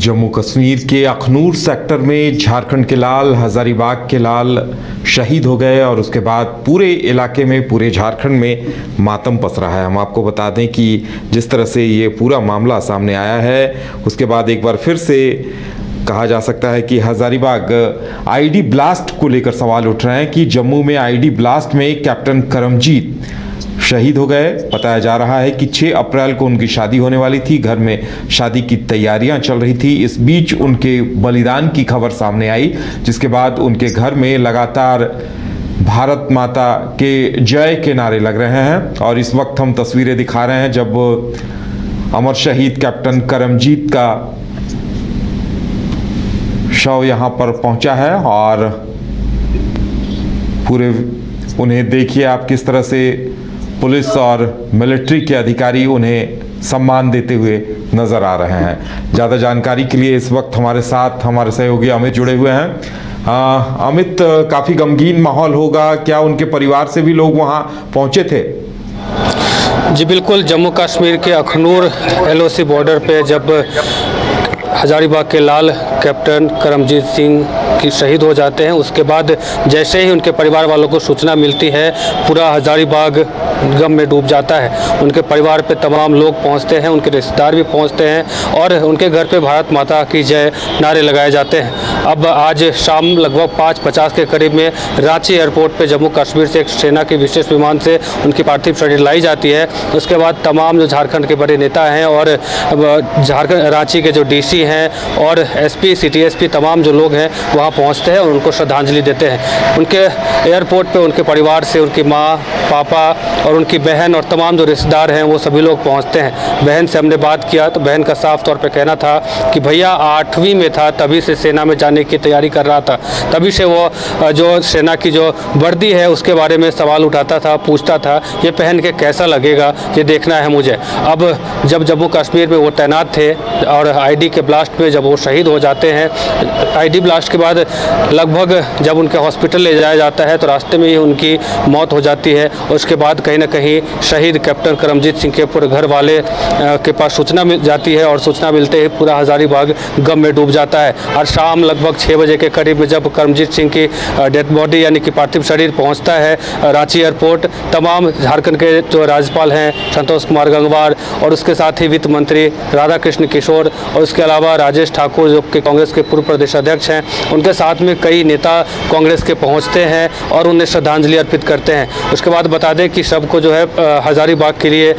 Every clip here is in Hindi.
जम्मू कश्मीर के अखनूर सेक्टर में झारखंड के लाल, हजारीबाग के लाल शहीद हो गए और उसके बाद पूरे इलाके में, पूरे झारखंड में मातम पसरा है। हम आपको बता दें कि जिस तरह से ये पूरा मामला सामने आया है, उसके बाद एक बार फिर से कहा जा सकता है कि हजारीबाग आईडी ब्लास्ट को लेकर सवाल उठ रहे हैं कि जम्मू में आईडी ब्लास्ट में कैप्टन करमजीत शहीद हो गए। बताया जा रहा है कि 6 अप्रैल को उनकी शादी होने वाली थी, घर में शादी की तैयारियां चल रही थी। इस बीच उनके बलिदान की खबर सामने आई, जिसके बाद उनके घर में लगातार भारत माता के जय के नारे लग रहे हैं। और इस वक्त हम तस्वीरें दिखा रहे हैं जब अमर शहीद कैप्टन करमजीत का शव यहां पर पहुंचा है और पूरे उन्हें देखिए आप किस तरह से पुलिस और मिलिट्री के अधिकारी उन्हें सम्मान देते हुए नजर आ रहे हैं। ज़्यादा जानकारी के लिए इस वक्त हमारे साथ हमारे सहयोगी अमित जुड़े हुए हैं। अमित, काफ़ी गमगीन माहौल होगा, क्या उनके परिवार से भी लोग वहां पहुंचे थे? जी बिल्कुल, जम्मू कश्मीर के अखनूर LOC बॉर्डर पे जब हजारीबाग के लाल कैप्टन करमजीत सिंह की शहीद हो जाते हैं, उसके बाद जैसे ही उनके परिवार वालों को सूचना मिलती है, पूरा हजारीबाग गम में डूब जाता है। उनके परिवार पे तमाम लोग पहुंचते हैं, उनके रिश्तेदार भी पहुंचते हैं और उनके घर पे भारत माता की जय नारे लगाए जाते हैं। अब आज शाम लगभग 5:50 के करीब में रांची एयरपोर्ट पे जम्मू कश्मीर से एक सेना के विशेष विमान से उनकी पार्थिव शरीर लाई जाती है। उसके बाद तमाम जो झारखंड के बड़े नेता हैं और झारखंड रांची के जो DC हैं और SP, सिटी SP तमाम जो लोग हैं वहाँ पहुँचते हैं और उनको श्रद्धांजलि देते हैं। उनके एयरपोर्ट पे उनके परिवार से उनकी माँ, पापा और उनकी बहन और तमाम जो रिश्तेदार हैं वो सभी लोग पहुँचते हैं। बहन से हमने बात किया तो बहन का साफ तौर पे कहना था कि भैया 8वीं में था तभी से सेना में जाने की तैयारी कर रहा था, तभी से वो जो सेना की जो वर्दी है उसके बारे में सवाल उठाता था, पूछता था ये पहन के कैसा लगेगा, ये देखना है मुझे। अब जब जम्मू कश्मीर में वो तैनात थे और आईडी के ब्लास्ट में जब वो शहीद हो जाते हैं, आईडी ब्लास्ट के बाद लगभग जब उनके हॉस्पिटल ले जाया जाता है तो रास्ते में ही उनकी मौत हो जाती है। उसके बाद कहीं ना कहीं शहीद कैप्टन करमजीत सिंह के पूरे घर वाले के पास सूचना मिल जाती है और सूचना मिलते ही पूरा हजारीबाग गम में डूब जाता है। और शाम लगभग 6 बजे के करीब में जब करमजीत सिंह की डेड बॉडी यानी कि पार्थिव शरीर पहुंचता है रांची एयरपोर्ट, तमाम झारखंड के जो राज्यपाल हैं संतोष कुमार गंगवार और उसके साथ ही वित्त मंत्री राधाकृष्ण किशोर और उसके अलावा राजेश ठाकुर जो कि कांग्रेस के पूर्व प्रदेश अध्यक्ष हैं, उनके साथ में कई नेता कांग्रेस के पहुंचते हैं और उन्हें श्रद्धांजलि अर्पित करते हैं। उसके बाद बता दें कि शव को जो है हजारीबाग के लिए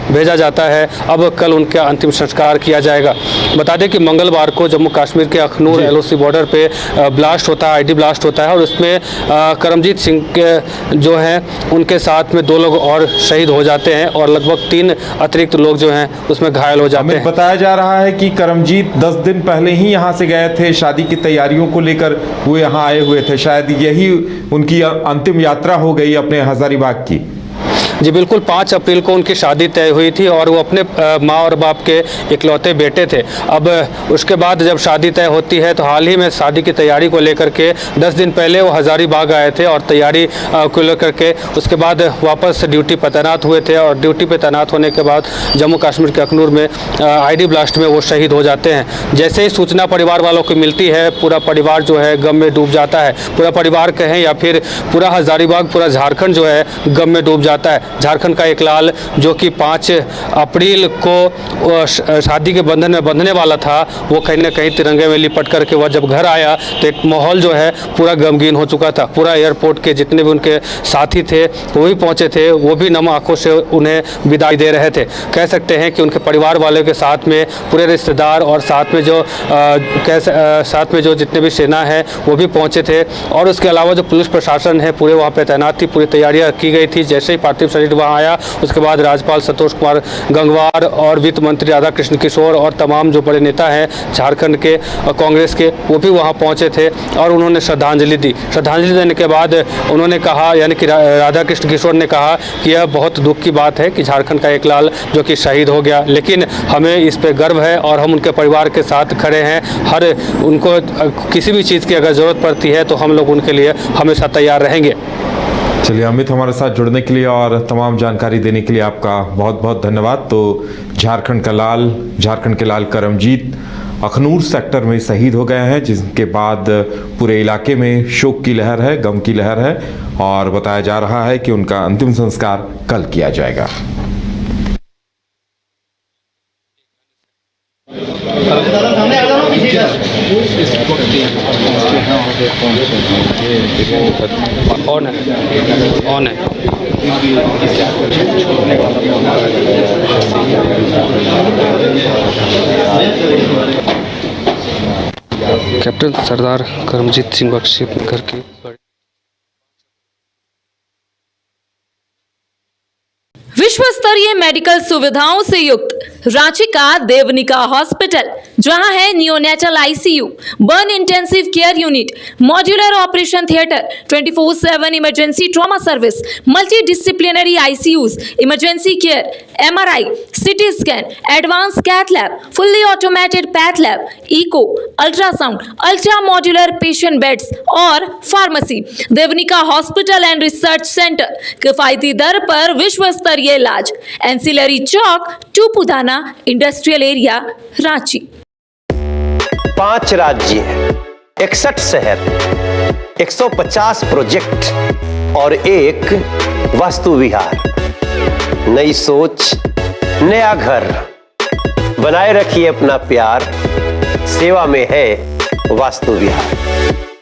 भेजा जाता है। अब कल उनका अंतिम संस्कार किया जाएगा। बता दें कि मंगलवार को जम्मू कश्मीर के अखनूर LOC बॉर्डर पे ब्लास्ट होता है, आईडी ब्लास्ट होता है और उसमें करमजीत सिंह के जो हैं उनके साथ में 2 लोग और शहीद हो जाते हैं और लगभग 3 अतिरिक्त लोग जो हैं उसमें घायल हो जाते हैं। बताया जा रहा है कि करमजीत 10 दिन पहले ही यहाँ से गए थे, शादी की तैयारियों को लेकर वो यहाँ आए हुए थे, शायद यही उनकी अंतिम यात्रा हो गई अपने हजारीबाग की। जी बिल्कुल, 5 अप्रैल को उनकी शादी तय हुई थी और वो अपने माँ और बाप के इकलौते बेटे थे। अब उसके बाद जब शादी तय होती है तो हाल ही में शादी की तैयारी को लेकर के 10 दिन पहले वो हजारीबाग आए थे और तैयारी को लेकर के उसके बाद वापस ड्यूटी पर तैनात हुए थे और ड्यूटी पर तैनात होने के बाद जम्मू कश्मीर के अखनूर में आईडी ब्लास्ट में वो शहीद हो जाते हैं। जैसे ही सूचना परिवार वालों को मिलती है, पूरा परिवार जो है गम में डूब जाता है। पूरा परिवार कहें या फिर पूरा हजारीबाग, पूरा झारखंड जो है गम में डूब जाता है। झारखंड का एक लाल जो कि 5 अप्रैल को शादी के बंधन में बंधने वाला था, वो कहीं ना कहीं तिरंगे में लिपट करके वह जब घर आया तो एक माहौल जो है पूरा गमगीन हो चुका था। पूरा एयरपोर्ट के जितने भी उनके साथी थे वो भी पहुंचे थे, वो भी नम आंखों से उन्हें विदाई दे रहे थे। कह सकते हैं कि उनके परिवार वालों के साथ में पूरे रिश्तेदार और साथ में जो जितने भी सेना है वो भी पहुंचे थे और उसके अलावा जो पुलिस प्रशासन है पूरे वहाँ पे तैनात थी, पूरी तैयारियाँ की गई थी। जैसे ही पार्थिव शरीर वहाँ आया उसके बाद राज्यपाल संतोष कुमार गंगवार और वित्त मंत्री राधाकृष्ण किशोर और तमाम जो बड़े नेता हैं झारखंड के कांग्रेस के, वो भी वहाँ पहुँचे थे और उन्होंने श्रद्धांजलि दी। श्रद्धांजलि देने के बाद उन्होंने कहा, यानी कि राधाकृष्ण किशोर ने कहा कि यह बहुत दुख की बात है कि झारखंड का एक लाल जो कि शहीद हो गया, लेकिन हमें इस पर गर्व है और हम उनके परिवार के साथ खड़े हैं। हर उनको किसी भी चीज़ की अगर ज़रूरत पड़ती है तो हम लोग उनके लिए हमेशा तैयार रहेंगे। चलिए अमित, हमारे साथ जुड़ने के लिए और तमाम जानकारी देने के लिए आपका बहुत बहुत धन्यवाद। तो झारखंड का लाल, झारखंड के लाल करमजीत अखनूर सेक्टर में शहीद हो गए हैं, जिसके बाद पूरे इलाके में शोक की लहर है, गम की लहर है और बताया जा रहा है कि उनका अंतिम संस्कार कल किया जाएगा। ऑन है कैप्टन सरदार करमजीत सिंह बख्शी घर की विश्व स्तरीय मेडिकल सुविधाओं से युक्त रांची का देवनिका हॉस्पिटल, जहां है neonatal ICU, burn intensive care unit, modular operation theatre, 24/7 emergency trauma service, multi disciplinary ICUs, emergency care, MRI, CT scan, advance cath lab, fully automated path lab, echo, ultrasound, ultra modular patient beds और pharmacy. Devnika hospital and research centre, किफायती दर पर विश्व स्तरीय इलाज, ancillary Chowk, Tupudana industrial area, Ranchi. 5 राज्य, 61 शहर, 150 प्रोजेक्ट और एक वास्तु विहार। नई सोच, नया घर। बनाए रखिए अपना प्यार, सेवा में है वास्तु विहार।